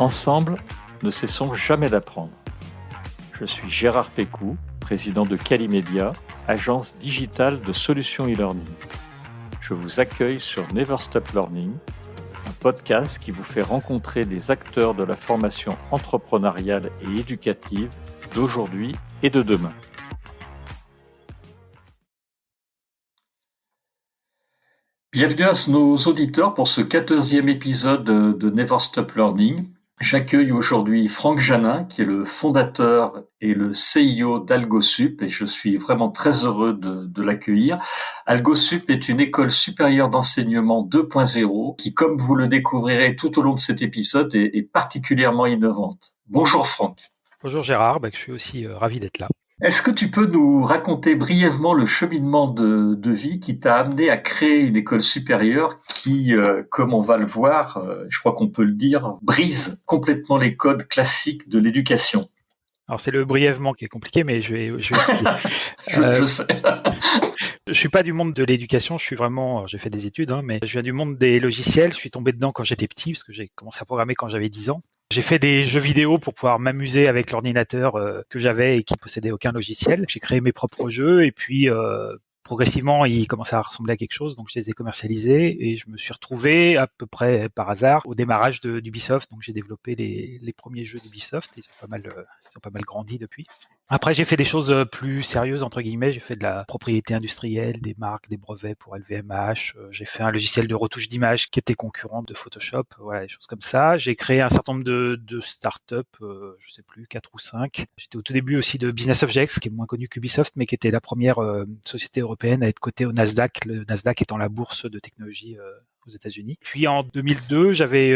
Ensemble, ne cessons jamais d'apprendre. Je suis Gérard Pécou, président de Calimedia, agence digitale de solutions e-learning. Je vous accueille sur Never Stop Learning, un podcast qui vous fait rencontrer des acteurs de la formation entrepreneuriale et éducative d'aujourd'hui et de demain. Bienvenue à nos auditeurs pour ce 14e épisode de Never Stop Learning. J'accueille aujourd'hui Franck Janin, qui est le fondateur et le CIO d'AlgoSup, et je suis vraiment très heureux de l'accueillir. AlgoSup est une école supérieure d'enseignement 2.0 qui, comme vous le découvrirez tout au long de cet épisode, est particulièrement innovante. Bonjour Franck. Bonjour Gérard, je suis aussi ravi d'être là. Est-ce que tu peux nous raconter brièvement le cheminement de vie qui t'a amené à créer une école supérieure qui, comme on va le voir, je crois qu'on peut le dire, brise complètement les codes classiques de l'éducation? Alors c'est le brièvement qui est compliqué, mais je vais je sais. Je suis pas du monde de l'éducation, j'ai fait des études, mais je viens du monde des logiciels. Je suis tombé dedans quand j'étais petit, parce que j'ai commencé à programmer quand j'avais 10 ans. J'ai fait des jeux vidéo pour pouvoir m'amuser avec l'ordinateur que j'avais et qui possédait aucun logiciel. J'ai créé mes propres jeux et puis progressivement, ils commençaient à ressembler à quelque chose, donc je les ai commercialisés et je me suis retrouvé à peu près par hasard au démarrage d'Ubisoft. Donc j'ai développé les premiers jeux d'Ubisoft. Ils ont pas mal grandi depuis. Après, j'ai fait des choses plus sérieuses, entre guillemets. J'ai fait de la propriété industrielle, des marques, des brevets pour LVMH. J'ai fait un logiciel de retouche d'image qui était concurrent de Photoshop. Voilà, des choses comme ça. J'ai créé un certain nombre de startups, je sais plus, 4 ou 5. J'étais au tout début aussi de Business Objects, qui est moins connu qu'Ubisoft, mais qui était la première société européenne à être cotée au Nasdaq. Le Nasdaq étant la bourse de technologie aux États-Unis. Puis en 2002, j'avais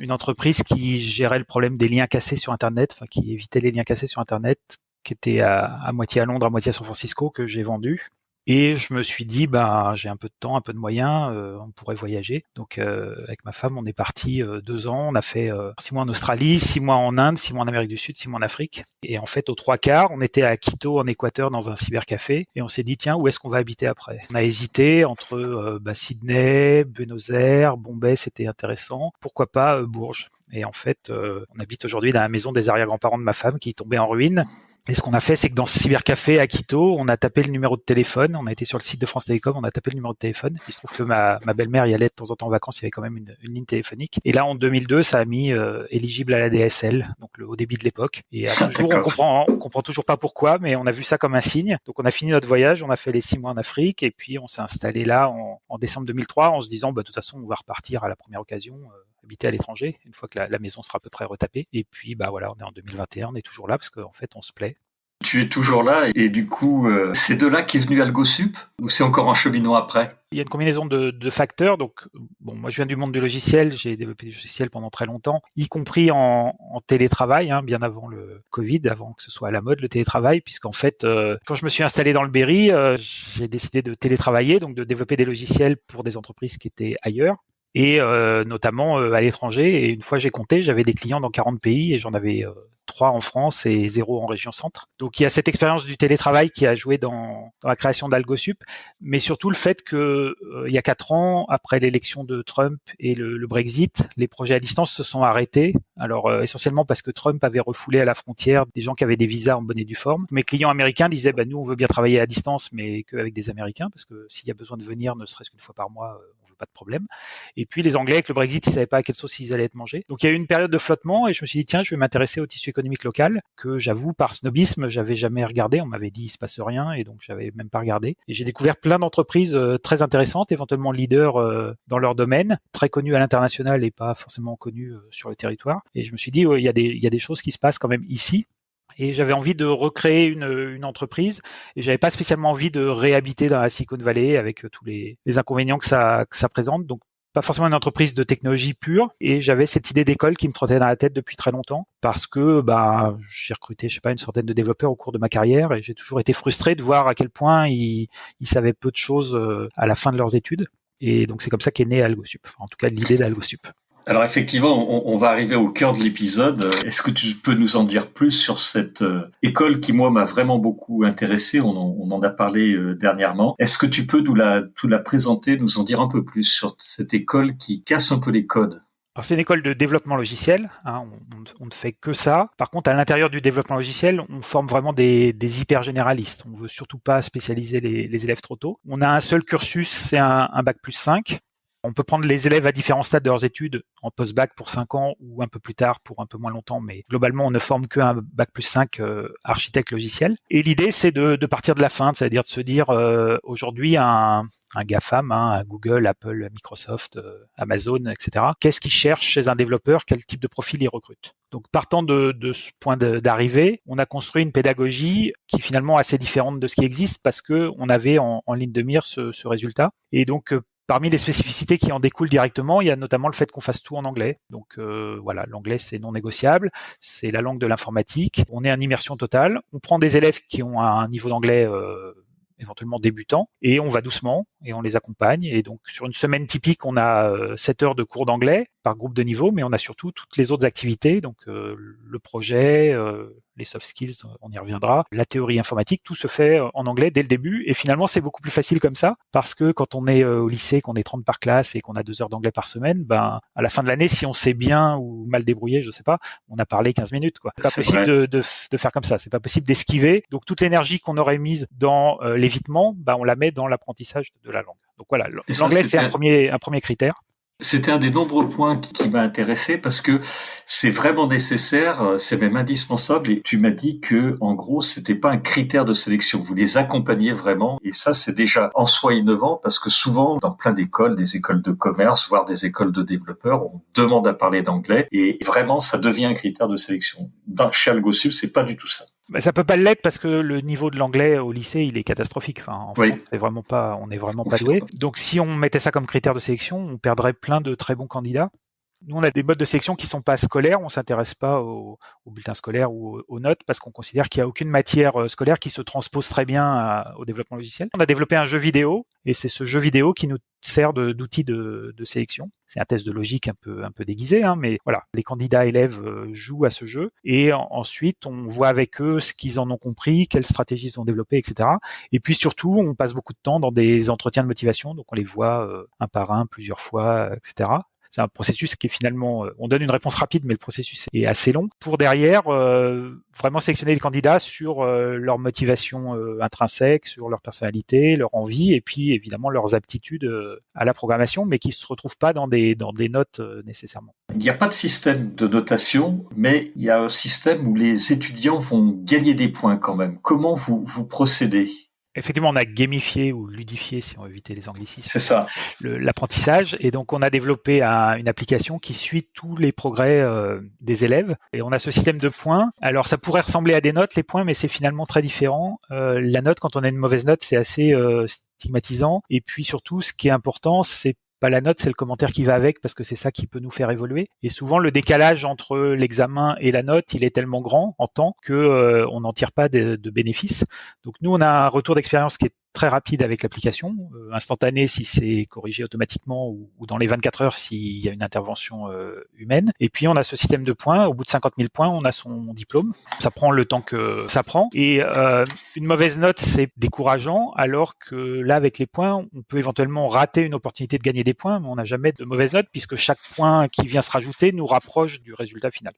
une entreprise qui gérait le problème des liens cassés sur Internet, enfin qui évitait les liens cassés sur Internet, qui était à moitié à Londres, à moitié à San Francisco, que j'ai vendu. Et je me suis dit, j'ai un peu de temps, un peu de moyens, on pourrait voyager. Donc avec ma femme, on est parti 2 ans. On a fait 6 mois en Australie, 6 mois en Inde, 6 mois en Amérique du Sud, 6 mois en Afrique. Et en fait, aux 3/4, on était à Quito, en Équateur, dans un cybercafé. Et on s'est dit, tiens, où est-ce qu'on va habiter après? On a hésité entre Sydney, Buenos Aires, Bombay, c'était intéressant. Pourquoi pas Bourges? Et en fait, on habite aujourd'hui dans la maison des arrière-grands-parents de ma femme qui est tombée en ruine. Et ce qu'on a fait, c'est que dans ce cybercafé à Quito, on a tapé le numéro de téléphone. On a été sur le site de France Télécom, on a tapé le numéro de téléphone. Il se trouve que ma belle-mère y allait de temps en temps en vacances. Il y avait quand même une ligne téléphonique. Et là, en 2002, ça a mis éligible à la DSL, donc le haut débit de l'époque. Et à ce jour, on comprend toujours pas pourquoi, mais on a vu ça comme un signe. Donc on a fini notre voyage, on a fait les 6 mois en Afrique, et puis on s'est installé là en décembre 2003, en se disant, de toute façon, on va repartir à la première occasion. Habiter à l'étranger, une fois que la maison sera à peu près retapée. Et puis, voilà, on est en 2021, on est toujours là parce qu'en fait, on se plaît. Tu es toujours là et du coup, c'est de là qu'est venu AlgoSup ou c'est encore un cheminement après? Il y a une combinaison de facteurs. Donc, moi, je viens du monde du logiciel. J'ai développé des logiciels pendant très longtemps, y compris en télétravail, bien avant le Covid, avant que ce soit à la mode, le télétravail, puisqu'en fait, quand je me suis installé dans le Berry, j'ai décidé de télétravailler, donc de développer des logiciels pour des entreprises qui étaient ailleurs. Et notamment à l'étranger. Et une fois j'ai compté, j'avais des clients dans 40 pays et j'en avais 3 en France et 0 en région centre. Donc il y a cette expérience du télétravail qui a joué dans la création d'AlgoSup, mais surtout le fait que il y a 4 ans, après l'élection de Trump et le Brexit, les projets à distance se sont arrêtés. Alors essentiellement parce que Trump avait refoulé à la frontière des gens qui avaient des visas en bonne et due forme. Mes clients américains disaient nous on veut bien travailler à distance, mais qu'avec des Américains, parce que s'il y a besoin de venir, ne serait-ce qu'une fois par mois, on veut pas de problème. Et puis les Anglais avec le Brexit, ils savaient pas à quelle sauce ils allaient être mangés. Donc il y a eu une période de flottement et je me suis dit tiens, je vais m'intéresser au tissu économique local que j'avoue par snobisme, j'avais jamais regardé. On m'avait dit il se passe rien et donc j'avais même pas regardé. Et j'ai découvert plein d'entreprises très intéressantes, éventuellement leaders dans leur domaine, très connues à l'international et pas forcément connues sur le territoire. Et je me suis dit il y a des choses qui se passent quand même ici. Et j'avais envie de recréer une entreprise et j'avais pas spécialement envie de réhabiter dans la Silicon Valley avec tous les inconvénients que ça présente. Donc pas forcément une entreprise de technologie pure, et j'avais cette idée d'école qui me trottait dans la tête depuis très longtemps parce que j'ai recruté une centaine de développeurs au cours de ma carrière et j'ai toujours été frustré de voir à quel point ils savaient peu de choses à la fin de leurs études. Et donc c'est comme ça qu'est né AlgoSup, en tout cas l'idée d'AlgoSup. Alors effectivement, on va arriver au cœur de l'épisode. Est-ce que tu peux nous en dire plus sur cette école qui, moi, m'a vraiment beaucoup intéressé? On en a parlé dernièrement. Est-ce que tu peux nous la présenter, nous en dire un peu plus sur cette école qui casse un peu les codes? Alors c'est une école de développement logiciel, hein, on ne fait que ça. Par contre, à l'intérieur du développement logiciel, on forme vraiment des hyper généralistes. On veut surtout pas spécialiser les élèves trop tôt. On a un seul cursus, c'est un bac plus 5. On peut prendre les élèves à différents stades de leurs études, en post-bac pour 5 ans ou un peu plus tard pour un peu moins longtemps, mais globalement, on ne forme qu'un bac plus 5 architecte logiciel. Et l'idée, c'est de partir de la fin, c'est-à-dire de se dire, aujourd'hui, un GAFAM, un Google, Apple, Microsoft, Amazon, etc., qu'est-ce qu'ils cherchent chez un développeur, quel type de profil ils recrutent. Donc, partant de ce point d'arrivée, on a construit une pédagogie qui est finalement assez différente de ce qui existe parce que on avait en ligne de mire ce résultat. Et donc, parmi les spécificités qui en découlent directement, il y a notamment le fait qu'on fasse tout en anglais. Donc voilà, l'anglais c'est non négociable, c'est la langue de l'informatique. On est en immersion totale. On prend des élèves qui ont un niveau d'anglais éventuellement débutant et on va doucement et on les accompagne. Et donc sur une semaine typique, on a 7 heures de cours d'anglais par groupe de niveau, mais on a surtout toutes les autres activités, donc le projet, les soft skills, on y reviendra, la théorie informatique, tout se fait en anglais dès le début. Et finalement, c'est beaucoup plus facile comme ça, parce que quand on est au lycée, qu'on est 30 par classe et qu'on a 2 heures d'anglais par semaine, ben à la fin de l'année, si on s'est bien ou mal débrouillé, je sais pas, on a parlé 15 minutes, quoi. C'est pas possible de faire comme ça, c'est pas possible d'esquiver. Donc toute l'énergie qu'on aurait mise dans l'évitement, ben on la met dans l'apprentissage de la langue. Donc voilà, l'anglais c'est un premier critère. C'était un des nombreux points qui m'a intéressé parce que c'est vraiment nécessaire, c'est même indispensable. Et tu m'as dit que, en gros, c'était pas un critère de sélection. Vous les accompagnez vraiment. Et ça, c'est déjà en soi innovant parce que souvent, dans plein d'écoles, des écoles de commerce, voire des écoles de développeurs, on demande à parler d'anglais et vraiment, ça devient un critère de sélection. Chez AlgoSup, c'est pas du tout ça. Ben, ça peut pas l'être parce que le niveau de l'anglais au lycée, il est catastrophique. Enfin, en France, on est vraiment pas doué. Donc, si on mettait ça comme critère de sélection, on perdrait plein de très bons candidats. Nous, on a des modes de sélection qui sont pas scolaires. On s'intéresse pas aux bulletins scolaires ou aux notes parce qu'on considère qu'il y a aucune matière scolaire qui se transpose très bien au développement logiciel. On a développé un jeu vidéo et c'est ce jeu vidéo qui nous sert d'outil de sélection. C'est un test de logique un peu déguisé, hein, mais voilà, les candidats élèves jouent à ce jeu et ensuite on voit avec eux ce qu'ils en ont compris, quelles stratégies ils ont développées, etc. Et puis surtout, on passe beaucoup de temps dans des entretiens de motivation, donc on les voit un par un, plusieurs fois, etc. C'est un processus qui est finalement, on donne une réponse rapide, mais le processus est assez long pour derrière vraiment sélectionner les candidats sur leur motivation intrinsèque, sur leur personnalité, leur envie, et puis évidemment leurs aptitudes à la programmation, mais qui se retrouvent pas dans des notes nécessairement. Il n'y a pas de système de notation, mais il y a un système où les étudiants vont gagner des points quand même. Comment vous procédez ? Effectivement, on a gamifié ou ludifié, si on veut éviter les anglicismes, c'est ça, l'apprentissage. Et donc, on a développé une application qui suit tous les progrès des élèves. Et on a ce système de points. Alors, ça pourrait ressembler à des notes, les points, mais c'est finalement très différent. La note, quand on a une mauvaise note, c'est assez stigmatisant. Et puis, surtout, ce qui est important, c'est pas la note, c'est le commentaire qui va avec parce que c'est ça qui peut nous faire évoluer. Et souvent, le décalage entre l'examen et la note, il est tellement grand en temps que on n'en tire pas de bénéfices. Donc nous, on a un retour d'expérience qui est très rapide avec l'application, instantané si c'est corrigé automatiquement ou dans les 24 heures s'il y a une intervention humaine. Et puis on a ce système de points. Au bout de 50 000 points, on a son diplôme. Ça prend le temps que ça prend. Et une mauvaise note, c'est décourageant, alors que là, avec les points, on peut éventuellement rater une opportunité de gagner des points, mais on n'a jamais de mauvaise note puisque chaque point qui vient se rajouter nous rapproche du résultat final.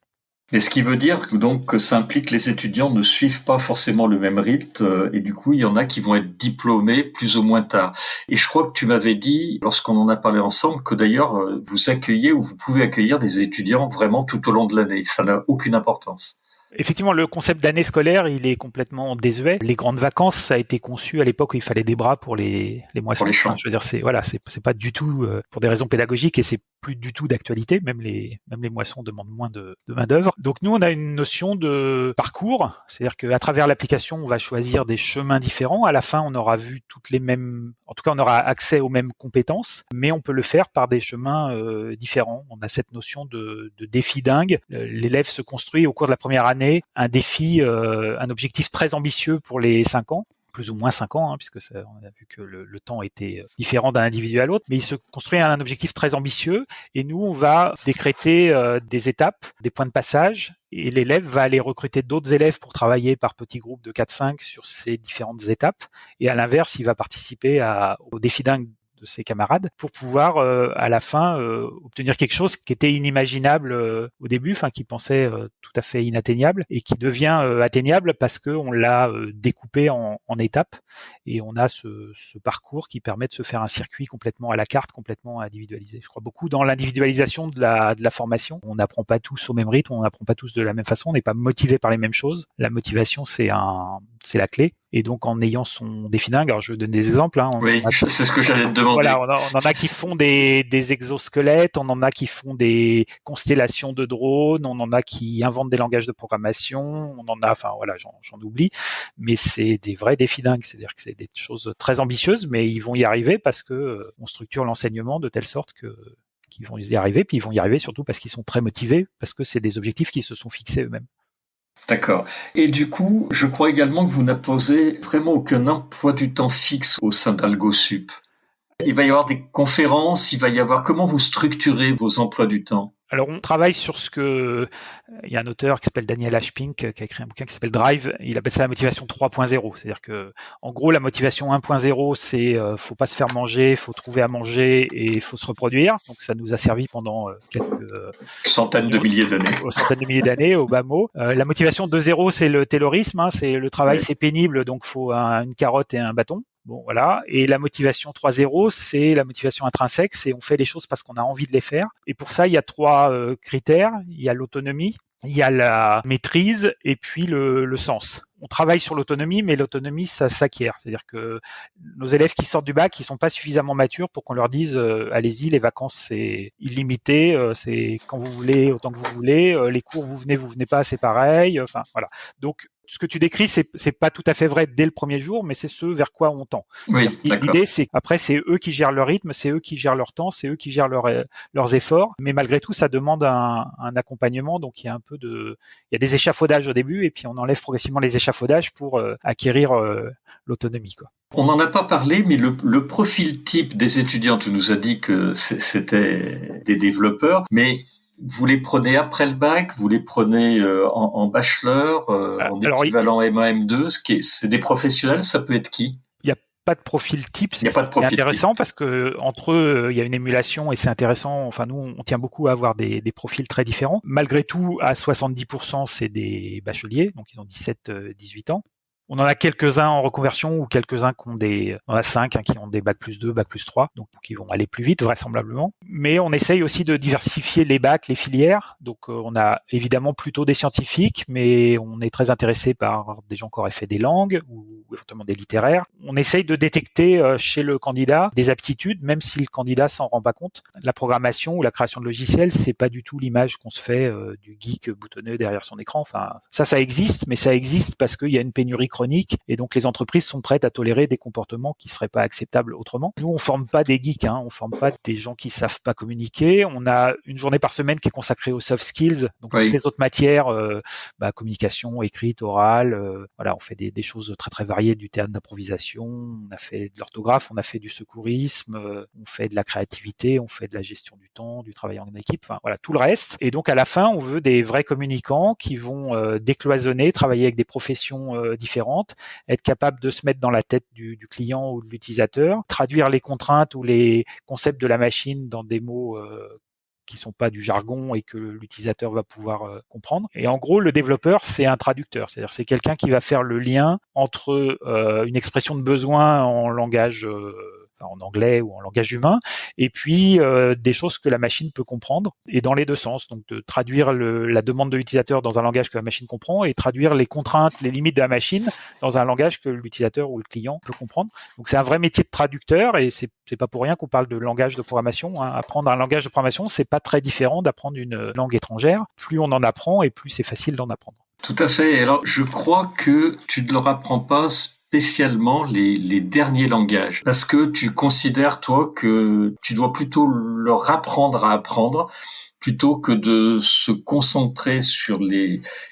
Et ce qui veut dire donc que ça implique que les étudiants ne suivent pas forcément le même rythme et du coup il y en a qui vont être diplômés plus ou moins tard. Et je crois que tu m'avais dit lorsqu'on en a parlé ensemble que d'ailleurs vous accueillez ou vous pouvez accueillir des étudiants vraiment tout au long de l'année. Ça n'a aucune importance. Effectivement, le concept d'année scolaire, il est complètement désuet. Les grandes vacances, ça a été conçu à l'époque où il fallait des bras pour les moissons. Pour les champs. Enfin, je veux dire, c'est pas du tout pour des raisons pédagogiques et c'est plus du tout d'actualité. Même les moissons demandent moins de main d'œuvre. Donc nous, on a une notion de parcours, c'est-à-dire qu'à travers l'application, on va choisir des chemins différents. À la fin, on aura vu en tout cas, on aura accès aux mêmes compétences, mais on peut le faire par des chemins différents. On a cette notion de défi dingue. L'élève se construit au cours de la première année un défi, un objectif très ambitieux pour les 5 ans, plus ou moins 5 ans, hein, puisque on a vu que le temps était différent d'un individu à l'autre, mais il se construit un objectif très ambitieux et nous, on va décréter des étapes, des points de passage et l'élève va aller recruter d'autres élèves pour travailler par petits groupes de 4-5 sur ces différentes étapes et à l'inverse, il va participer au défi dingue ses camarades pour pouvoir à la fin obtenir quelque chose qui était inimaginable au début, enfin qui pensait tout à fait inatteignable et qui devient atteignable parce que on l'a découpé en étapes et on a ce parcours qui permet de se faire un circuit complètement à la carte, complètement individualisé. Je crois beaucoup dans l'individualisation de la formation. On n'apprend pas tous au même rythme, on n'apprend pas tous de la même façon, on n'est pas motivé par les mêmes choses. La motivation, c'est la clé. Et donc, en ayant son défi dingue, alors je donne des exemples. Oui, c'est ce que j'allais te demander. Voilà, on en a qui font des exosquelettes, on en a qui font des constellations de drones, on en a qui inventent des langages de programmation, on en a, enfin voilà, j'en oublie, mais c'est des vrais défis dingues. C'est-à-dire que c'est des choses très ambitieuses, mais ils vont y arriver parce que on structure l'enseignement de telle sorte qu'ils vont y arriver, puis ils vont y arriver surtout parce qu'ils sont très motivés, parce que c'est des objectifs qu'ils se sont fixés eux-mêmes. D'accord. Et du coup, je crois également que vous n'imposez vraiment aucun emploi du temps fixe au sein d'AlgoSup. Il va y avoir des conférences, comment vous structurez vos emplois du temps? Alors, on travaille sur il y a un auteur qui s'appelle Daniel H. Pink qui a écrit un bouquin qui s'appelle Drive. Il appelle ça la motivation 3.0. C'est-à-dire que, en gros, la motivation 1.0, c'est, faut pas se faire manger, faut trouver à manger et faut se reproduire. Donc, ça nous a servi pendant quelques centaines de milliers d'années, au bas mot. La motivation 2.0, c'est le taylorisme, c'est le travail, c'est pénible, donc faut une carotte et un bâton. Bon, voilà. Et la motivation 3.0, c'est la motivation intrinsèque, c'est on fait les choses parce qu'on a envie de les faire. Et pour ça, il y a 3 critères. Il y a l'autonomie, il y a la maîtrise et puis le sens. On travaille sur l'autonomie, mais l'autonomie, ça s'acquiert. C'est-à-dire que nos élèves qui sortent du bac, ils sont pas suffisamment matures pour qu'on leur dise allez-y, les vacances c'est illimité, c'est quand vous voulez, autant que vous voulez. Les cours, vous venez pas, c'est pareil. Enfin voilà. Donc ce que tu décris, c'est pas tout à fait vrai dès le premier jour, mais c'est ce vers quoi on tend. Oui, d'accord. L'idée, c'est après, c'est eux qui gèrent leur rythme, c'est eux qui gèrent leur temps, c'est eux qui gèrent leurs efforts. Mais malgré tout, ça demande un accompagnement. Donc, il y a des échafaudages au début, et puis on enlève progressivement les échafaudages pour acquérir l'autonomie, quoi. On n'en a pas parlé, mais le profil type des étudiants, tu nous as dit que c'était des développeurs, mais vous les prenez après le bac, vous les prenez en bachelor, en équivalent M1, M2, c'est des professionnels, ça peut être qui? Il n'y a pas de profil type, c'est intéressant parce que entre eux, il y a une émulation et c'est intéressant. Enfin, nous, on tient beaucoup à avoir des profils très différents. Malgré tout, à 70%, c'est des bacheliers, donc ils ont 17-18 ans. On en a quelques-uns en reconversion ou quelques-uns qui ont on a 5 qui ont des bac+2, bac+3, donc qui vont aller plus vite vraisemblablement. Mais on essaye aussi de diversifier les bacs, les filières. Donc on a évidemment plutôt des scientifiques, mais on est très intéressé par des gens qui auraient fait des langues ou éventuellement des littéraires. On essaye de détecter chez le candidat des aptitudes, même si le candidat s'en rend pas compte. La programmation ou la création de logiciels, c'est pas du tout l'image qu'on se fait du geek boutonneux derrière son écran. Enfin, ça existe, mais ça existe parce qu'il y a une pénurie chronique et donc les entreprises sont prêtes à tolérer des comportements qui seraient pas acceptables autrement. Nous, on forme pas des geeks, on forme pas des gens qui savent pas communiquer. On a une journée par semaine qui est consacrée aux soft skills, donc toutes les autres matières, communication, écrite, orale, voilà, on fait des choses très très variées, du théâtre d'improvisation, on a fait de l'orthographe, on a fait du secourisme, on fait de la créativité, on fait de la gestion du temps, du travail en équipe, enfin voilà, tout le reste. Et donc à la fin, on veut des vrais communicants qui vont décloisonner, travailler avec des professions différentes, être capable de se mettre dans la tête du client ou de l'utilisateur, traduire les contraintes ou les concepts de la machine dans des mots qui sont pas du jargon et que l'utilisateur va pouvoir comprendre. Et en gros, le développeur, c'est un traducteur, c'est-à-dire c'est quelqu'un qui va faire le lien entre une expression de besoin en langage en anglais ou en langage humain, et puis des choses que la machine peut comprendre, et dans les deux sens, donc de traduire la demande de l'utilisateur dans un langage que la machine comprend, et traduire les contraintes, les limites de la machine dans un langage que l'utilisateur ou le client peut comprendre. Donc c'est un vrai métier de traducteur, et c'est pas pour rien qu'on parle de langage de programmation. Apprendre un langage de programmation, c'est pas très différent d'apprendre une langue étrangère. Plus on en apprend, et plus c'est facile d'en apprendre. Tout à fait. Alors, je crois que tu ne leur apprends pas spécialement les derniers langages, parce que tu considères, toi, que tu dois plutôt leur apprendre à apprendre, plutôt que de se concentrer sur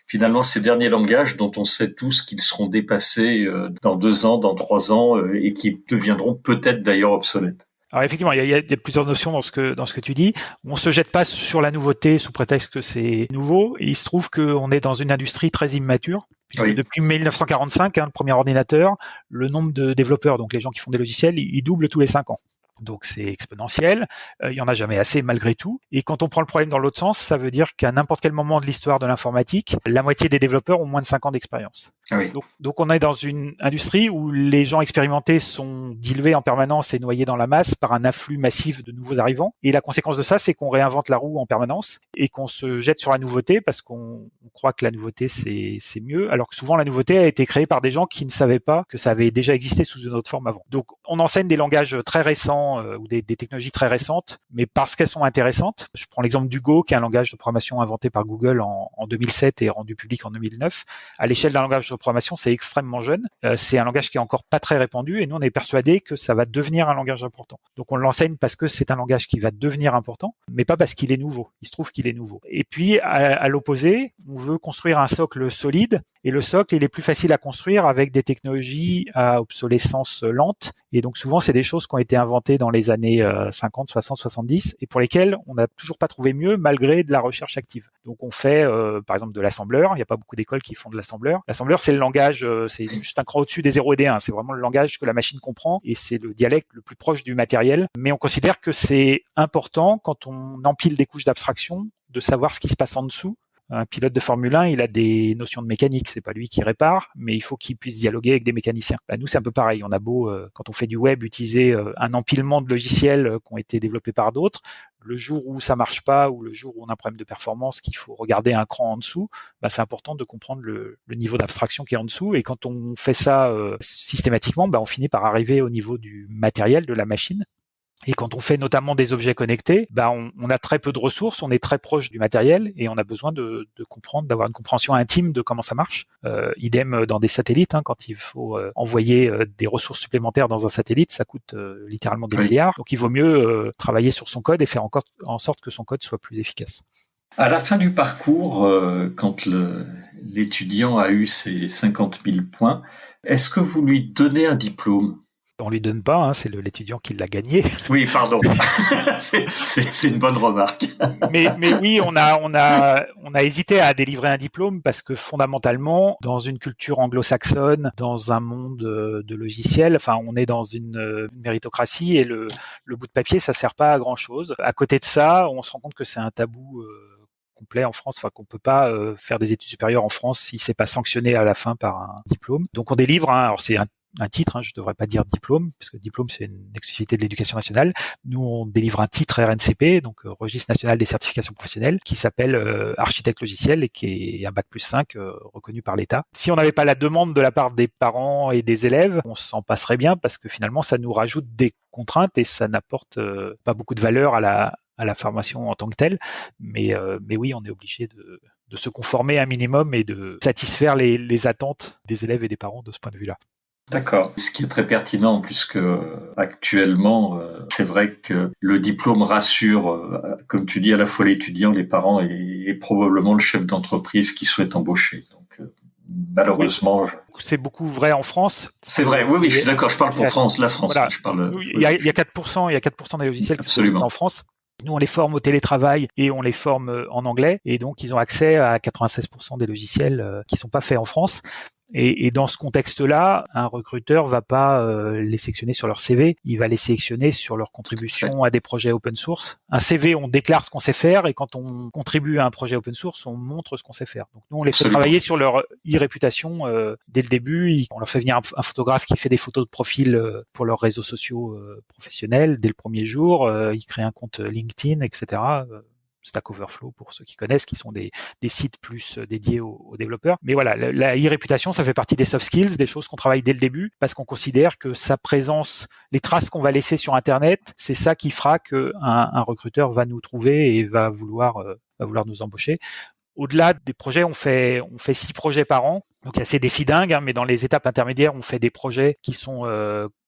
finalement, ces derniers langages dont on sait tous qu'ils seront dépassés dans 2 ans, dans 3 ans, et qui deviendront peut-être d'ailleurs obsolètes. Alors effectivement, il y a plusieurs notions dans ce que tu dis. On se jette pas sur la nouveauté sous prétexte que c'est nouveau. Et il se trouve qu'on est dans une industrie très immature. Puisque depuis 1945, le premier ordinateur, le nombre de développeurs, donc les gens qui font des logiciels, il double tous les 5 ans. Donc c'est exponentiel, il y en a jamais assez malgré tout. Et quand on prend le problème dans l'autre sens, ça veut dire qu'à n'importe quel moment de l'histoire de l'informatique, la moitié des développeurs ont moins de 5 ans d'expérience. Ah oui. Donc on est dans une industrie où les gens expérimentés sont dilués en permanence et noyés dans la masse par un afflux massif de nouveaux arrivants. Et la conséquence de ça, c'est qu'on réinvente la roue en permanence et qu'on se jette sur la nouveauté parce qu'on croit que la nouveauté c'est mieux, alors que souvent la nouveauté a été créée par des gens qui ne savaient pas que ça avait déjà existé sous une autre forme avant. Donc on enseigne des langages très récents ou des technologies très récentes, mais parce qu'elles sont intéressantes. Je prends l'exemple du Go, qui est un langage de programmation inventé par Google en 2007 et rendu public en 2009. À l'échelle d'un langage de programmation, c'est extrêmement jeune. C'est un langage qui est encore pas très répandu et nous, on est persuadés que ça va devenir un langage important. Donc, on l'enseigne parce que c'est un langage qui va devenir important, mais pas parce qu'il est nouveau. Il se trouve qu'il est nouveau. Et puis, à l'opposé, on veut construire un socle solide et le socle, il est plus facile à construire avec des technologies à obsolescence lente. Et donc, souvent, c'est des choses qui ont été inventées dans les années 50, 60, 70 et pour lesquelles on n'a toujours pas trouvé mieux malgré de la recherche active. Donc, on fait, par exemple, de l'assembleur. Il n'y a pas beaucoup d'écoles qui font de l'assembleur. L'assembleur, c'est le langage, c'est juste un cran au-dessus des 0 et des 1. C'est vraiment le langage que la machine comprend et c'est le dialecte le plus proche du matériel. Mais on considère que c'est important quand on empile des couches d'abstraction de savoir ce qui se passe en dessous. Un pilote de Formule 1, il a des notions de mécanique. C'est pas lui qui répare, mais il faut qu'il puisse dialoguer avec des mécaniciens. Nous, c'est un peu pareil. On a beau, quand on fait du web, utiliser un empilement de logiciels qui ont été développés par d'autres. Le jour où ça marche pas ou le jour où on a un problème de performance qu'il faut regarder un cran en dessous, c'est important de comprendre le niveau d'abstraction qui est en dessous. Et quand on fait ça systématiquement, on finit par arriver au niveau du matériel, de la machine. Et quand on fait notamment des objets connectés, on a très peu de ressources, on est très proche du matériel et on a besoin de comprendre, d'avoir une compréhension intime de comment ça marche. Idem dans des satellites, quand il faut envoyer des ressources supplémentaires dans un satellite, ça coûte littéralement des milliards. Donc il vaut mieux travailler sur son code et faire encore en sorte que son code soit plus efficace. À la fin du parcours, quand l'étudiant a eu ses 50 000 points, est-ce que vous lui donnez un diplôme ? On lui donne pas, c'est l'étudiant qui l'a gagné. Oui, pardon. c'est une bonne remarque. mais oui, on a hésité à délivrer un diplôme parce que fondamentalement, dans une culture anglo-saxonne, dans un monde de logiciels, on est dans une méritocratie et le bout de papier, ça sert pas à grand chose. À côté de ça, on se rend compte que c'est un tabou complet en France, qu'on peut pas faire des études supérieures en France si c'est pas sanctionné à la fin par un diplôme. Donc on délivre, alors c'est un titre, je devrais pas dire diplôme, parce que diplôme c'est une exclusivité de l'éducation nationale. Nous on délivre un titre RNCP, donc Registre national des certifications professionnelles, qui s'appelle architecte logiciel et qui est un bac+5 reconnu par l'État. Si on n'avait pas la demande de la part des parents et des élèves, on s'en passerait bien parce que finalement ça nous rajoute des contraintes et ça n'apporte pas beaucoup de valeur à la formation en tant que telle. Mais oui, on est obligé de se conformer un minimum et de satisfaire les attentes des élèves et des parents de ce point de vue-là. D'accord. Ce qui est très pertinent, puisque actuellement, c'est vrai que le diplôme rassure, comme tu dis, à la fois l'étudiant, les parents et probablement le chef d'entreprise qui souhaite embaucher. Donc, malheureusement... Oui, c'est beaucoup vrai en France. C'est vrai, oui, je suis d'accord, je parle pour France, la France. Voilà. Je parle, il y a 4% des logiciels qui sont en France. Nous, on les forme au télétravail et on les forme en anglais. Et donc, ils ont accès à 96% des logiciels qui sont pas faits en France. Et dans ce contexte-là, un recruteur va pas les sélectionner sur leur CV, il va les sélectionner sur leur contribution à des projets open source. Un CV, on déclare ce qu'on sait faire et quand on contribue à un projet open source, on montre ce qu'on sait faire. Donc nous, on les fait travailler sur leur e-réputation dès le début. On leur fait venir un photographe qui fait des photos de profil pour leurs réseaux sociaux professionnels dès le premier jour. Ils créent un compte LinkedIn, etc. Stack Overflow pour ceux qui connaissent, qui sont des sites plus dédiés aux développeurs. Mais voilà, la e-réputation, ça fait partie des soft skills, des choses qu'on travaille dès le début, parce qu'on considère que sa présence, les traces qu'on va laisser sur Internet, c'est ça qui fera qu'un recruteur va nous trouver et va vouloir nous embaucher. Au-delà des projets, on fait 6 projets par an. Donc il y a ces défis dingues, mais dans les étapes intermédiaires, on fait des projets qui sont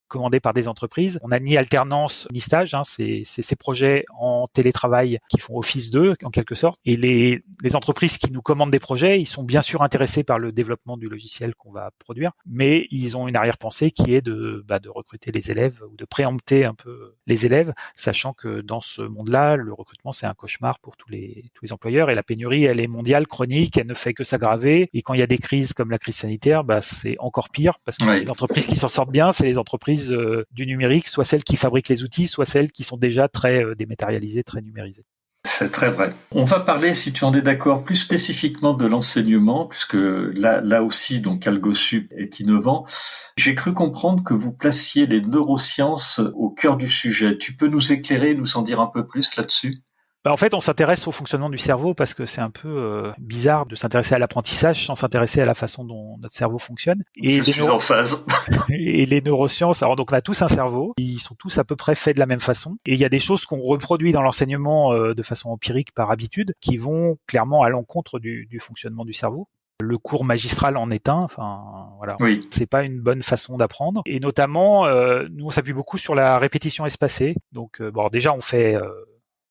commandés par des entreprises. On n'a ni alternance ni stage, c'est ces projets en télétravail qui font office d'eux en quelque sorte. Et les entreprises qui nous commandent des projets, ils sont bien sûr intéressés par le développement du logiciel qu'on va produire, mais ils ont une arrière-pensée qui est de recruter les élèves ou de préempter un peu les élèves, sachant que dans ce monde-là, le recrutement c'est un cauchemar pour tous les employeurs et la pénurie elle est mondiale, chronique, elle ne fait que s'aggraver. Et quand il y a des crises comme la crise sanitaire, c'est encore pire parce que les entreprises qui s'en sortent bien, c'est les entreprises maîtrise du numérique, soit celles qui fabriquent les outils, soit celles qui sont déjà très dématérialisées, très numérisées. C'est très vrai. On va parler, si tu en es d'accord, plus spécifiquement de l'enseignement, puisque là aussi, donc AlgoSup est innovant. J'ai cru comprendre que vous placiez les neurosciences au cœur du sujet. Tu peux nous éclairer, nous en dire un peu plus là-dessus ? En fait, on s'intéresse au fonctionnement du cerveau parce que c'est un peu bizarre de s'intéresser à l'apprentissage sans s'intéresser à la façon dont notre cerveau fonctionne. Je suis en phase. Et les neurosciences, alors donc on a tous un cerveau, ils sont tous à peu près faits de la même façon. Et il y a des choses qu'on reproduit dans l'enseignement de façon empirique par habitude qui vont clairement à l'encontre du fonctionnement du cerveau. Le cours magistral en est un, enfin voilà, oui. C'est pas une bonne façon d'apprendre. Et notamment, nous on s'appuie beaucoup sur la répétition espacée. Donc déjà on fait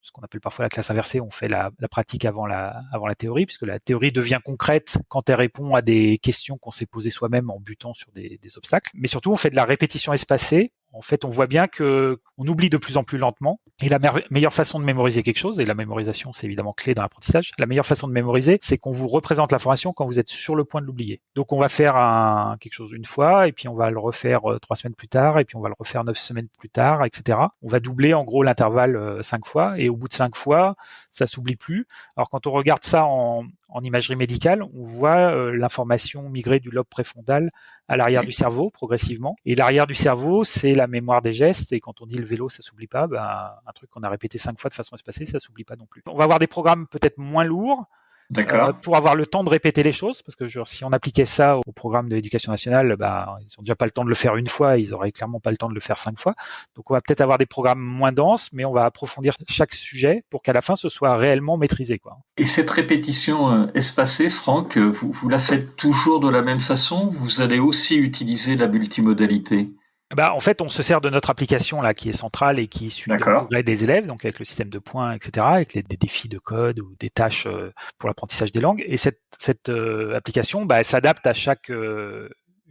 ce qu'on appelle parfois la classe inversée, on fait la pratique avant la théorie, puisque la théorie devient concrète quand elle répond à des questions qu'on s'est posées soi-même en butant sur des obstacles. Mais surtout, on fait de la répétition espacée. En fait, on voit bien que on oublie de plus en plus lentement. Et la meilleure façon de mémoriser quelque chose, et la mémorisation, c'est évidemment clé dans l'apprentissage, la meilleure façon de mémoriser, c'est qu'on vous représente l'information quand vous êtes sur le point de l'oublier. Donc, on va faire quelque chose une fois, et puis on va le refaire 3 semaines plus tard, et puis on va le refaire 9 semaines plus tard, etc. On va doubler, en gros, l'intervalle 5 fois, et au bout de 5 fois, ça s'oublie plus. Alors, quand on regarde ça en imagerie médicale, on voit l'information migrer du lobe préfrontal à l'arrière du cerveau progressivement. Et l'arrière du cerveau, c'est la mémoire des gestes. Et quand on dit le vélo, ça s'oublie pas, un truc qu'on a répété 5 fois de façon espacée, ça s'oublie pas non plus. On va avoir des programmes peut-être moins lourds, pour avoir le temps de répéter les choses, parce que si on appliquait ça au programme de l'éducation nationale, ils ont déjà pas le temps de le faire une fois, ils auraient clairement pas le temps de le faire 5 fois. Donc on va peut-être avoir des programmes moins denses, mais on va approfondir chaque sujet pour qu'à la fin ce soit réellement maîtrisé, quoi. Et cette répétition espacée, Franck, vous la faites toujours de la même façon ? Vous allez aussi utiliser la multimodalité ? En fait, on se sert de notre application là qui est centrale et qui suit le progrès des élèves, donc avec le système de points, etc., avec des défis de code ou des tâches pour l'apprentissage des langues. Et cette application, elle s'adapte à chaque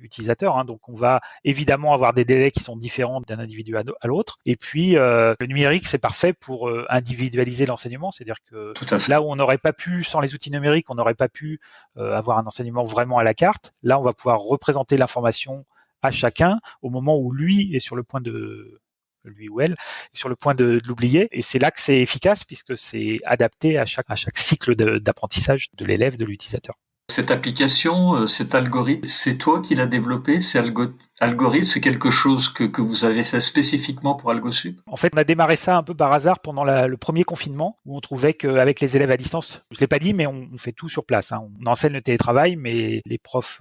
utilisateur, hein. Donc on va évidemment avoir des délais qui sont différents d'un individu à l'autre. Et puis le numérique, c'est parfait pour individualiser l'enseignement, c'est-à-dire que là où on n'aurait pas pu, sans les outils numériques, on n'aurait pas pu avoir un enseignement vraiment à la carte. Là, on va pouvoir représenter l'information à chacun au moment où lui est sur le point lui ou elle est sur le point de l'oublier, et c'est là que c'est efficace puisque c'est adapté à chaque cycle d'apprentissage de l'élève, de l'utilisateur. Cette application, cet algorithme, c'est toi qui l'as développé ? C'est algorithme, c'est quelque chose que vous avez fait spécifiquement pour AlgoSup ? En fait, on a démarré ça un peu par hasard pendant le premier confinement, où on trouvait qu'avec les élèves à distance, je l'ai pas dit, mais on fait tout sur place, hein. On enseigne le télétravail, mais les profs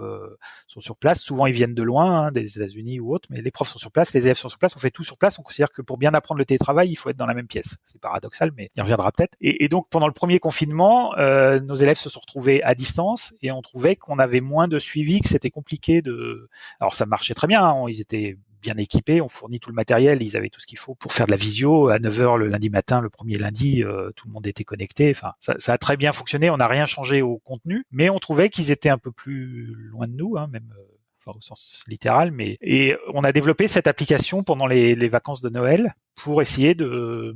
sont sur place. Souvent, ils viennent de loin, hein, des États-Unis ou autres, mais les profs sont sur place, les élèves sont sur place. On fait tout sur place. On considère que pour bien apprendre le télétravail, il faut être dans la même pièce. C'est paradoxal, mais il reviendra peut-être. Et donc, pendant le premier confinement, nos élèves se sont retrouvés à distance et on trouvait qu'on avait moins de suivi, que c'était compliqué Alors, ça marchait très bien, hein, ils étaient bien équipés, on fournit tout le matériel, ils avaient tout ce qu'il faut pour faire de la visio à 9h le lundi matin, le premier lundi, tout le monde était connecté, enfin ça a très bien fonctionné, on n'a rien changé au contenu, mais on trouvait qu'ils étaient un peu plus loin de nous, hein, même au sens littéral, et on a développé cette application pendant les vacances de Noël pour essayer de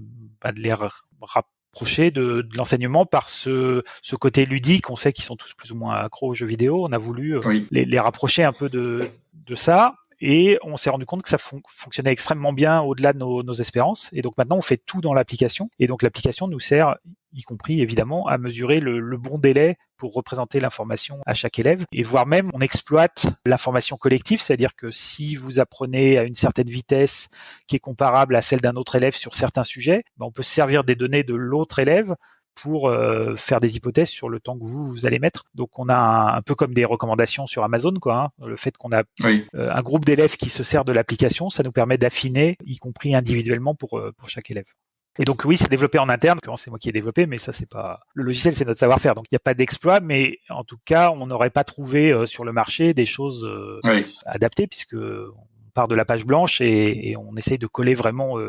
les rapprocher de l'enseignement par ce côté ludique. On sait qu'ils sont tous plus ou moins accros aux jeux vidéo, on a voulu les rapprocher un peu de ça. Et on s'est rendu compte que ça fonctionnait extrêmement bien au-delà de nos espérances. Et donc maintenant, on fait tout dans l'application. Et donc l'application nous sert, y compris évidemment, à mesurer le bon délai pour représenter l'information à chaque élève. Et voire même, on exploite l'information collective, c'est-à-dire que si vous apprenez à une certaine vitesse qui est comparable à celle d'un autre élève sur certains sujets, on peut se servir des données de l'autre élève pour faire des hypothèses sur le temps que vous allez mettre. Donc on a un peu comme des recommandations sur Amazon, quoi, hein. Le fait qu'on a un groupe d'élèves qui se sert de l'application, ça nous permet d'affiner, y compris individuellement pour chaque élève. Et donc oui, c'est développé en interne, c'est moi qui ai développé, mais ça c'est pas le logiciel, c'est notre savoir-faire. Donc il n'y a pas d'exploit, mais en tout cas, on n'aurait pas trouvé sur le marché des choses adaptées, puisque on part de la page blanche et on essaye de coller vraiment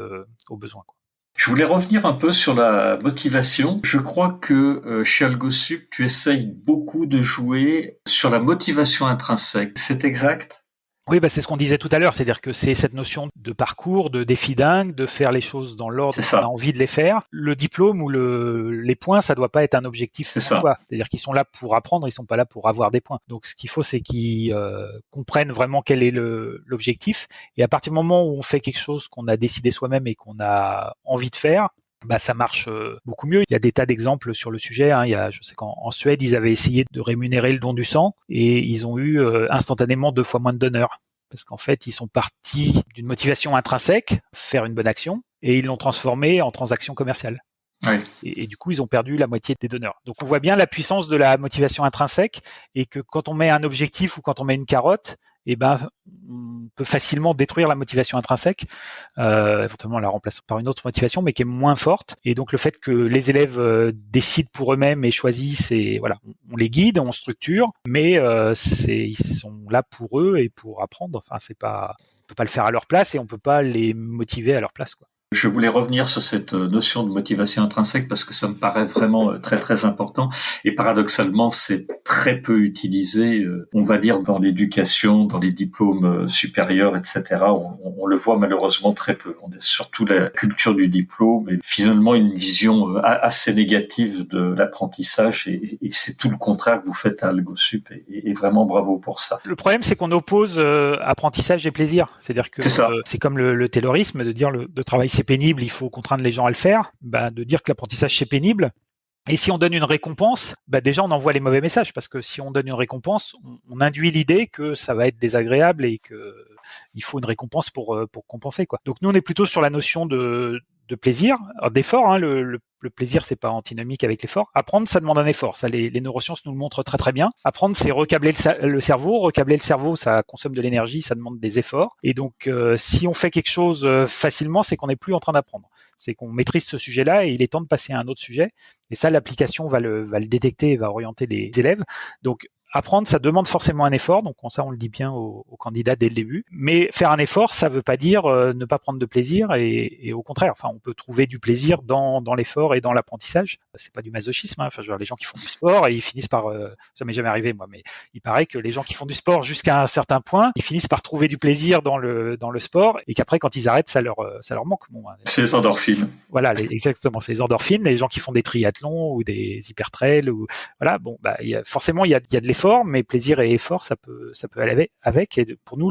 aux besoins, quoi. Je voulais revenir un peu sur la motivation. Je crois que chez AlgoSup, tu essayes beaucoup de jouer sur la motivation intrinsèque. C'est exact ? Oui, c'est ce qu'on disait tout à l'heure, c'est-à-dire que c'est cette notion de parcours, de défi dingue, de faire les choses dans l'ordre qu'on a envie de les faire. Le diplôme ou les points, ça doit pas être un objectif en soi. C'est-à-dire qu'ils sont là pour apprendre, ils sont pas là pour avoir des points. Donc, ce qu'il faut, c'est qu'ils comprennent vraiment quel est l'objectif. Et à partir du moment où on fait quelque chose qu'on a décidé soi-même et qu'on a envie de faire, ça marche beaucoup mieux. Il y a des tas d'exemples sur le sujet. Je sais qu'en Suède, ils avaient essayé de rémunérer le don du sang et ils ont eu instantanément 2 fois moins de donneurs. Parce qu'en fait, ils sont partis d'une motivation intrinsèque, faire une bonne action, et ils l'ont transformée en transaction commerciale. Oui. Et du coup, ils ont perdu la moitié des donneurs. Donc, on voit bien la puissance de la motivation intrinsèque et que quand on met un objectif ou quand on met une carotte, on peut facilement détruire la motivation intrinsèque, éventuellement la remplacer par une autre motivation, mais qui est moins forte. Et donc, le fait que les élèves décident pour eux-mêmes et choisissent, et voilà, on les guide, on structure, mais ils sont là pour eux et pour apprendre. Enfin, on peut pas le faire à leur place et on peut pas les motiver à leur place, quoi. Je voulais revenir sur cette notion de motivation intrinsèque parce que ça me paraît vraiment très très important et paradoxalement c'est très peu utilisé, on va dire dans l'éducation, dans les diplômes supérieurs, etc. On le voit malheureusement très peu. On a surtout la culture du diplôme et finalement une vision assez négative de l'apprentissage et c'est tout le contraire que vous faites à AlgoSup et vraiment bravo pour ça. Le problème c'est qu'on oppose apprentissage et plaisir, c'est-à-dire que c'est comme le taylorisme de dire le travail c'est pénible, il faut contraindre les gens à le faire, de dire que l'apprentissage c'est pénible. Et si on donne une récompense, déjà on envoie les mauvais messages parce que si on donne une récompense, on induit l'idée que ça va être désagréable et que il faut une récompense pour compenser, quoi. Donc nous on est plutôt sur la notion de plaisir, d'effort. Le plaisir c'est pas antinomique avec l'effort. Apprendre ça demande un effort. Ça les neurosciences nous le montrent très très bien. Apprendre c'est recabler le cerveau. Recabler le cerveau ça consomme de l'énergie, ça demande des efforts. Et donc si on fait quelque chose facilement, c'est qu'on n'est plus en train d'apprendre. C'est qu'on maîtrise ce sujet-là et il est temps de passer à un autre sujet. Et ça l'application va le détecter et va orienter les élèves. Donc apprendre, ça demande forcément un effort, donc ça on le dit bien aux candidats dès le début. Mais faire un effort, ça veut pas dire ne pas prendre de plaisir, et au contraire. Enfin, on peut trouver du plaisir dans l'effort et dans l'apprentissage. C'est pas du masochisme. Enfin, les gens qui font du sport et ils finissent par, ça m'est jamais arrivé moi, mais il paraît que les gens qui font du sport jusqu'à un certain point, ils finissent par trouver du plaisir dans le sport, et qu'après quand ils arrêtent, ça leur manque. C'est les endorphines. Voilà, exactement, c'est les endorphines. Les gens qui font des triathlons ou des hypertrails ou voilà, forcément il y a de l'effort, mais plaisir et effort, ça peut aller avec. Et pour nous,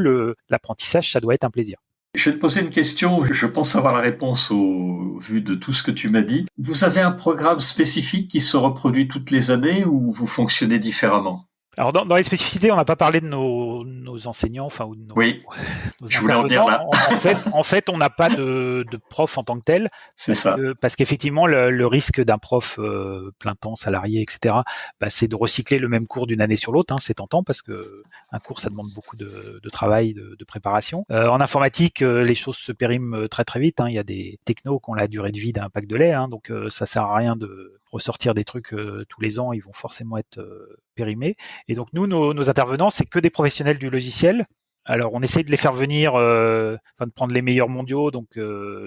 l'apprentissage, ça doit être un plaisir. Je vais te poser une question, je pense avoir la réponse au vu de tout ce que tu m'as dit. Vous avez un programme spécifique qui se reproduit toutes les années ou vous fonctionnez différemment ? Alors dans les spécificités, on n'a pas parlé de nos enseignants, enfin ou de nos. Oui. Je voulais en dire là. En fait, on n'a pas de prof en tant que tel. C'est ça. Parce qu'effectivement, le risque d'un prof plein temps, salarié, etc., c'est de recycler le même cours d'une année sur l'autre. C'est tentant parce que un cours, ça demande beaucoup de travail, de préparation. En informatique, les choses se périment très très vite. Il y a des technos qui ont la durée de vie d'un pack de lait, donc ça sert à rien de ressortir des trucs tous les ans. Ils vont forcément être périmés. Et donc nous, nos intervenants, c'est que des professionnels du logiciel. Alors on essaie de les faire venir, de prendre les meilleurs mondiaux. Donc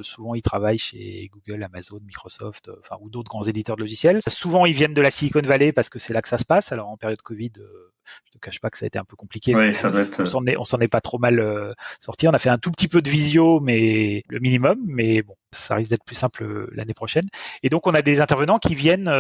souvent ils travaillent chez Google, Amazon, Microsoft, ou d'autres grands éditeurs de logiciels. Souvent ils viennent de la Silicon Valley parce que c'est là que ça se passe. Alors en période Covid, je te cache pas que ça a été un peu compliqué. Oui, ça doit être. On s'en est pas trop mal sorti. On a fait un tout petit peu de visio, mais le minimum. Mais bon, ça risque d'être plus simple l'année prochaine. Et donc on a des intervenants qui viennent,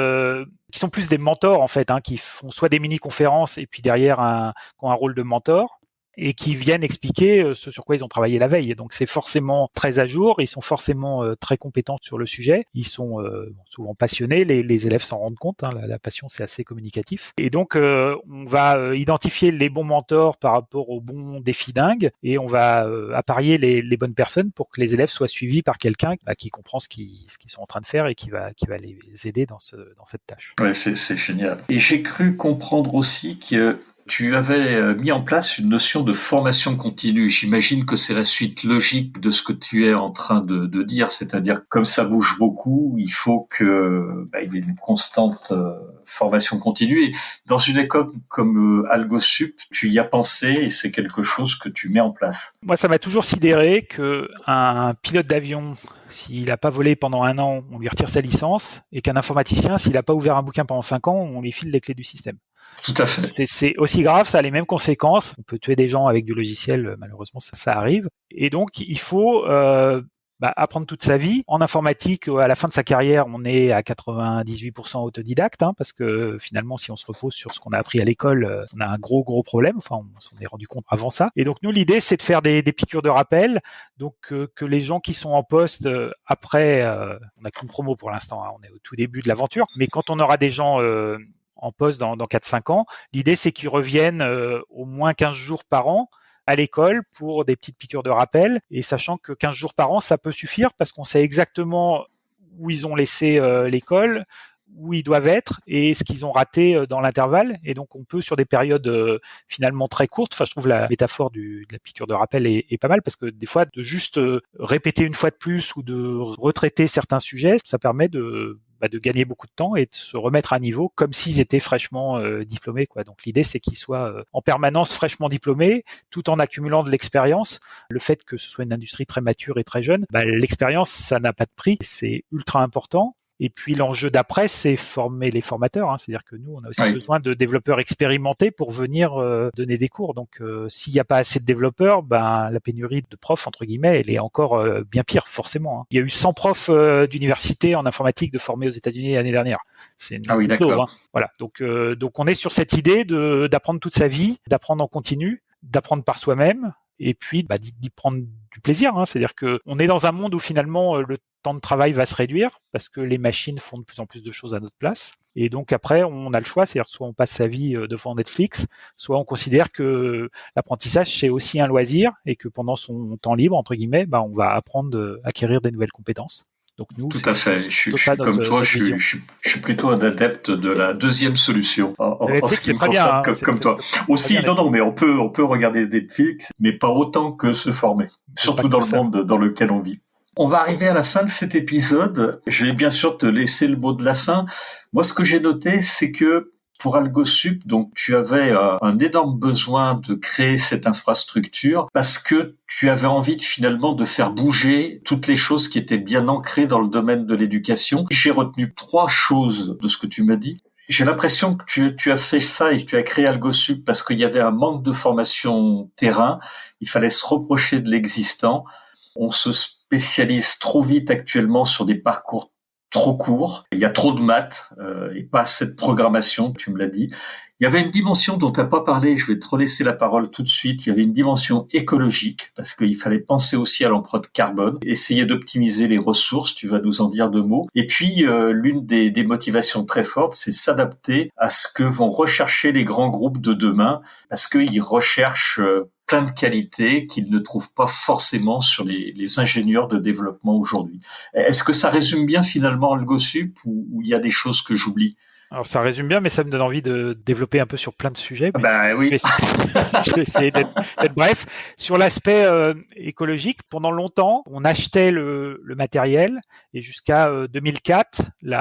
qui sont plus des mentors en fait, qui font soit des mini-conférences et puis derrière qui ont un rôle de mentor, et qui viennent expliquer ce sur quoi ils ont travaillé la veille. Et donc c'est forcément très à jour, ils sont forcément très compétents sur le sujet, ils sont souvent passionnés, les élèves s'en rendent compte, la passion c'est assez communicatif. Et donc on va identifier les bons mentors par rapport aux bons défis dingues, et on va apparier les bonnes personnes pour que les élèves soient suivis par quelqu'un qui comprend ce qu'ils sont en train de faire et qui va les aider dans cette tâche. Ouais, c'est génial. Et j'ai cru comprendre aussi que tu avais mis en place une notion de formation continue. J'imagine que c'est la suite logique de ce que tu es en train de dire, c'est-à-dire comme ça bouge beaucoup, il faut que il y ait une constante formation continue. Et dans une école comme AlgoSup, tu y as pensé et c'est quelque chose que tu mets en place. Moi, ça m'a toujours sidéré qu'un pilote d'avion, s'il n'a pas volé pendant 1 an, on lui retire sa licence, et qu'un informaticien, s'il n'a pas ouvert un bouquin pendant 5 ans, on lui file les clés du système. Tout à fait. C'est aussi grave, ça a les mêmes conséquences. On peut tuer des gens avec du logiciel, malheureusement, ça arrive. Et donc, il faut apprendre toute sa vie. En informatique, à la fin de sa carrière, on est à 98% autodidacte, parce que finalement, si on se repose sur ce qu'on a appris à l'école, on a un gros problème. Enfin, on s'en est rendu compte avant ça. Et donc, nous, l'idée, c'est de faire des piqûres de rappel. Donc, que les gens qui sont en poste après, on n'a qu'une promo pour l'instant, on est au tout début de l'aventure. Mais quand on aura des gens en poste dans 4-5 ans, l'idée, c'est qu'ils reviennent au moins 15 jours par an à l'école pour des petites piqûres de rappel, et sachant que 15 jours par an, ça peut suffire parce qu'on sait exactement où ils ont laissé l'école, où ils doivent être et ce qu'ils ont raté dans l'intervalle. Et donc, on peut, sur des périodes finalement très courtes, je trouve la métaphore de la piqûre de rappel est pas mal, parce que des fois, de juste répéter une fois de plus ou de retraiter certains sujets, ça permet de gagner beaucoup de temps et de se remettre à niveau comme s'ils étaient fraîchement diplômés, quoi. Donc l'idée, c'est qu'ils soient en permanence fraîchement diplômés, tout en accumulant de l'expérience. Le fait que ce soit une industrie très mature et très jeune, l'expérience, ça n'a pas de prix, c'est ultra important. Et puis l'enjeu d'après, c'est former les formateurs. C'est-à-dire que nous, on a aussi besoin de développeurs expérimentés pour venir donner des cours. Donc, s'il n'y a pas assez de développeurs, la pénurie de profs, entre guillemets, elle est encore bien pire, forcément. Il y a eu 100 profs d'université en informatique de formés aux États-Unis l'année dernière. C'est oui, d'accord. Voilà. Donc, on est sur cette idée d'apprendre toute sa vie, d'apprendre en continu, d'apprendre par soi-même, et puis d'y prendre du plaisir. C'est-à-dire que on est dans un monde où finalement le temps de travail va se réduire parce que les machines font de plus en plus de choses à notre place. Et donc après, on a le choix, c'est-à-dire soit on passe sa vie devant Netflix, soit on considère que l'apprentissage, c'est aussi un loisir et que pendant son temps libre, entre guillemets, on va apprendre à acquérir des nouvelles compétences. Donc nous, tout à fait. Je suis comme toi, je suis plutôt un adepte de la deuxième solution en ce qui me concerne, comme toi. Aussi, non, mais on peut regarder Netflix, mais pas autant que se former, surtout dans le monde dans lequel on vit. On va arriver à la fin de cet épisode. Je vais bien sûr te laisser le mot de la fin. Moi, ce que j'ai noté, c'est que pour AlgoSup, donc tu avais un énorme besoin de créer cette infrastructure parce que tu avais envie finalement de faire bouger toutes les choses qui étaient bien ancrées dans le domaine de l'éducation. J'ai retenu 3 choses de ce que tu m'as dit. J'ai l'impression que tu as fait ça et que tu as créé AlgoSup parce qu'il y avait un manque de formation terrain. Il fallait se reprocher de l'existant. On se spécialise trop vite actuellement sur des parcours trop courts. Il y a trop de maths et pas assez de programmation, tu me l'as dit. Il y avait une dimension dont tu n'as pas parlé, je vais te relaisser la parole tout de suite. Il y avait une dimension écologique, parce qu'il fallait penser aussi à l'empreinte carbone, essayer d'optimiser les ressources, tu vas nous en dire 2 mots. Et puis, l'une des motivations très fortes, c'est s'adapter à ce que vont rechercher les grands groupes de demain, parce qu'ils recherchent plein de qualités qu'ils ne trouvent pas forcément sur les ingénieurs de développement aujourd'hui. Est-ce que ça résume bien finalement AlgoSup ou il y a des choses que j'oublie ? Alors ça résume bien, mais ça me donne envie de développer un peu sur plein de sujets. Oui. Je vais essayer d'être bref. Sur l'aspect écologique, pendant longtemps, on achetait le matériel et jusqu'à 2004, je ne vais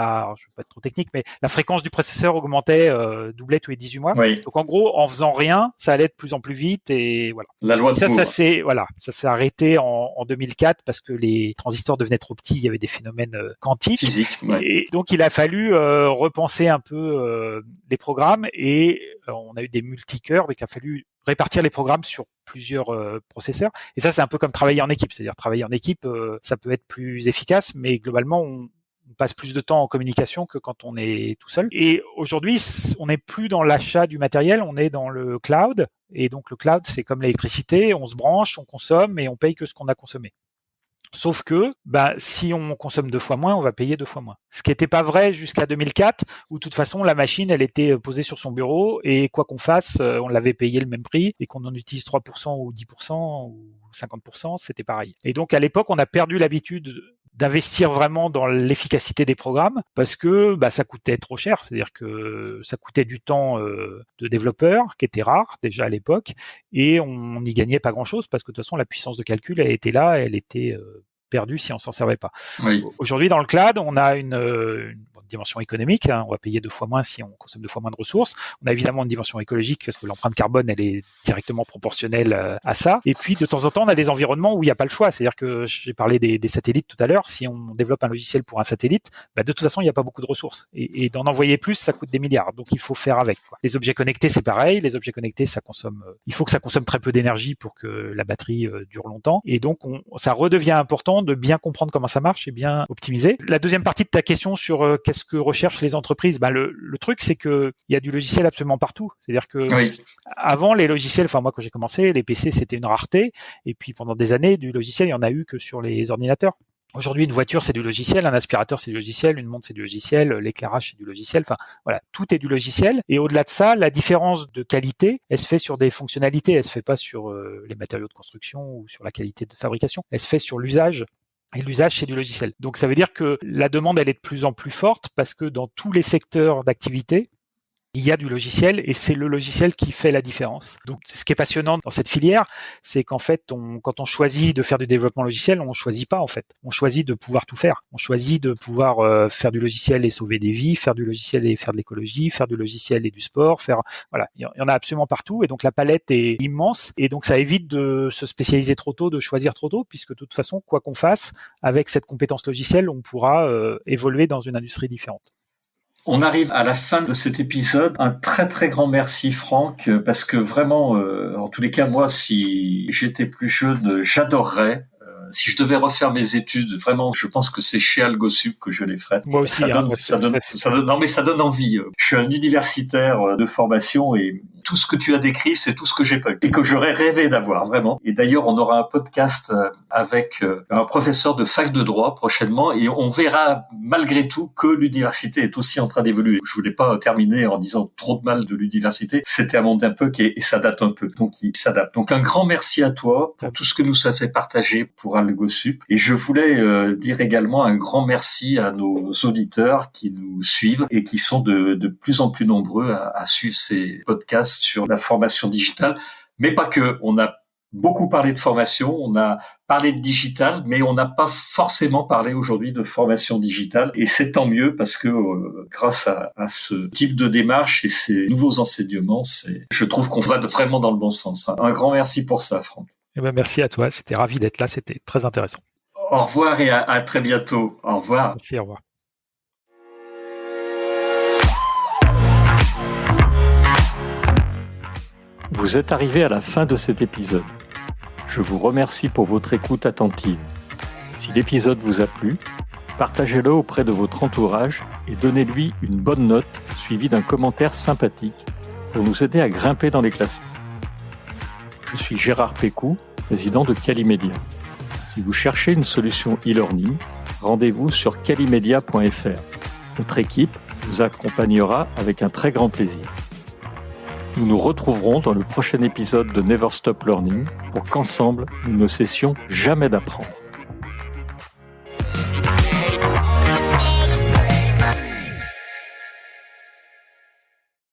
pas être trop technique, mais la fréquence du processeur augmentait, doublait tous les 18 mois. Oui. Donc en gros, en faisant rien, ça allait de plus en plus vite et voilà. La loi de Moore. Ça s'est arrêté en 2004 parce que les transistors devenaient trop petits, il y avait des phénomènes quantiques. Physique, ouais. Et donc il a fallu repenser un peu les programmes et on a eu des multicœurs, donc il a fallu répartir les programmes sur plusieurs processeurs. Et ça, c'est un peu comme travailler en équipe. C'est-à-dire travailler en équipe, ça peut être plus efficace, mais globalement, on passe plus de temps en communication que quand on est tout seul. Et aujourd'hui, on n'est plus dans l'achat du matériel, on est dans le cloud. Et donc le cloud, c'est comme l'électricité, on se branche, on consomme et on paye que ce qu'on a consommé. Sauf que, si on consomme 2 fois moins, on va payer 2 fois moins. Ce qui n'était pas vrai jusqu'à 2004, où de toute façon, la machine, elle était posée sur son bureau et quoi qu'on fasse, on l'avait payé le même prix et qu'on en utilise 3% ou 10% ou 50%, c'était pareil. Et donc, à l'époque, on a perdu l'habitude d'investir vraiment dans l'efficacité des programmes parce que ça coûtait trop cher, c'est-à-dire que ça coûtait du temps de développeur qui était rare déjà à l'époque et on n'y gagnait pas grand-chose parce que de toute façon la puissance de calcul elle était là, elle était perdue si on s'en servait pas. Oui. Aujourd'hui dans le cloud, on a une dimension économique, hein, on va payer 2 fois moins si on consomme 2 fois moins de ressources. On a évidemment une dimension écologique parce que l'empreinte carbone, elle est directement proportionnelle à ça. Et puis de temps en temps, on a des environnements où il n'y a pas le choix. C'est-à-dire que j'ai parlé des satellites tout à l'heure. Si on développe un logiciel pour un satellite, de toute façon, il n'y a pas beaucoup de ressources. Et d'en envoyer plus, ça coûte des milliards. Donc il faut faire avec, quoi. Les objets connectés, c'est pareil. Les objets connectés, il faut que ça consomme très peu d'énergie pour que la batterie dure longtemps. Et donc ça redevient important de bien comprendre comment ça marche et bien optimiser. La deuxième partie de ta question sur qu'est-ce que recherchent les entreprises, le truc, c'est que il y a du logiciel absolument partout. C'est-à-dire que avant, les logiciels, moi quand j'ai commencé, les PC c'était une rareté. Et puis pendant des années, du logiciel, il y en a eu que sur les ordinateurs. Aujourd'hui, une voiture, c'est du logiciel, un aspirateur, c'est du logiciel, une montre, c'est du logiciel, l'éclairage, c'est du logiciel. Enfin, voilà, tout est du logiciel. Et au-delà de ça, la différence de qualité, elle se fait sur des fonctionnalités. Elle se fait pas sur les matériaux de construction ou sur la qualité de fabrication. Elle se fait sur l'usage. Et l'usage, c'est du logiciel. Donc, ça veut dire que la demande, elle est de plus en plus forte parce que dans tous les secteurs d'activité, il y a du logiciel et c'est le logiciel qui fait la différence. Donc, ce qui est passionnant dans cette filière, c'est qu'en fait, quand on choisit de faire du développement logiciel, on choisit pas en fait. On choisit de pouvoir tout faire. On choisit de pouvoir faire du logiciel et sauver des vies, faire du logiciel et faire de l'écologie, faire du logiciel et du sport, voilà. Il y en a absolument partout et donc la palette est immense et donc ça évite de se spécialiser trop tôt, de choisir trop tôt, puisque de toute façon, quoi qu'on fasse, avec cette compétence logicielle, on pourra évoluer dans une industrie différente. On arrive à la fin de cet épisode. Un très très grand merci Franck, parce que vraiment, en tous les cas, moi, si j'étais plus jeune, j'adorerais. Si je devais refaire mes études, vraiment, je pense que c'est chez AlgoSup que je les ferais. Moi aussi. Ça donne envie. Je suis un universitaire de formation et tout ce que tu as décrit, c'est tout ce que j'ai pas eu et que j'aurais rêvé d'avoir, vraiment. Et d'ailleurs, on aura un podcast avec un professeur de fac de droit prochainement et on verra malgré tout que l'université est aussi en train d'évoluer. Je voulais pas terminer en disant trop de mal de l'université. C'était un monde un peu et ça date un peu. Donc, il s'adapte. Donc, un grand merci à toi pour tout ce que nous a fait partager pour AlgoSup. Et je voulais dire également un grand merci à nos auditeurs qui nous suivent et qui sont de plus en plus nombreux à suivre ces podcasts sur la formation digitale, mais pas que. On a beaucoup parlé de formation, on a parlé de digital, mais on n'a pas forcément parlé aujourd'hui de formation digitale, et c'est tant mieux parce que grâce à ce type de démarche et ces nouveaux enseignements, je trouve qu'on va vraiment dans le bon sens. Un grand merci pour ça, Franck. Merci à toi, j'étais ravi d'être là, c'était très intéressant. Au revoir et à très bientôt. Au revoir. Merci, au revoir. Vous êtes arrivé à la fin de cet épisode. Je vous remercie pour votre écoute attentive. Si l'épisode vous a plu, partagez-le auprès de votre entourage et donnez-lui une bonne note suivie d'un commentaire sympathique pour nous aider à grimper dans les classements. Je suis Gérard Pécou, président de Calimedia. Si vous cherchez une solution e-learning, rendez-vous sur calimedia.fr. Notre équipe vous accompagnera avec un très grand plaisir. Nous nous retrouverons dans le prochain épisode de Never Stop Learning pour qu'ensemble, nous ne cessions jamais d'apprendre.